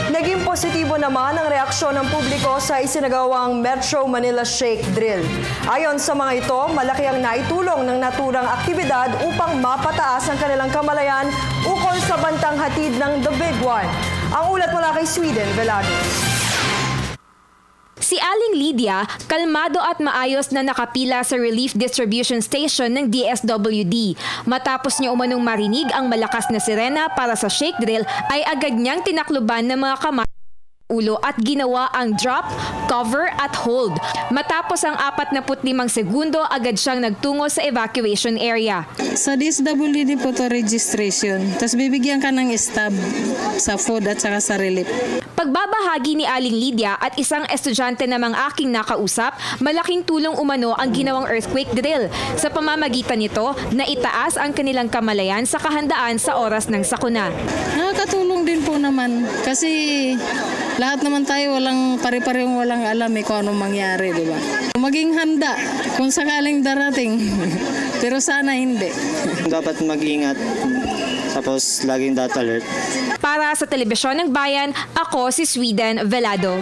Naging positibo naman ang reaksyon ng publiko sa isinagawang Metro Manila Shake Drill. Ayon sa mga ito, malaki ang naitulong ng naturang aktibidad upang mapataas ang kanilang kamalayan ukol sa bantang hatid ng The Big One. Ang ulat mula kay Sweden, Velado. Si Aling Lydia, kalmado at maayos na nakapila sa relief distribution station ng DSWD. Matapos niya umanong marinig ang malakas na sirena para sa shake drill, ay agad niyang tinakluban ng mga kamay ulo at ginawa ang drop, cover at hold. Matapos ang 45 segundo, agad siyang nagtungo sa evacuation area. Sa DSWD po to registration, tapos bibigyan ka ng stab sa food at saka sa relief. Pagbabahagi ni Aling Lydia at isang estudyante namang aking nakausap, malaking tulong umano ang ginawang earthquake drill. Sa pamamagitan nito, naitaas ang kanilang kamalayan sa kahandaan sa oras ng sakuna. Nakakatulong din po naman kasi lahat naman tayo pare-parehong walang alam kung anong mangyari, di ba? Maging handa kung sakaling darating, pero sana hindi. Dapat mag-ingat, tapos laging data alert. Para sa Telebisyon ng Bayan, ako si Sweden Velado.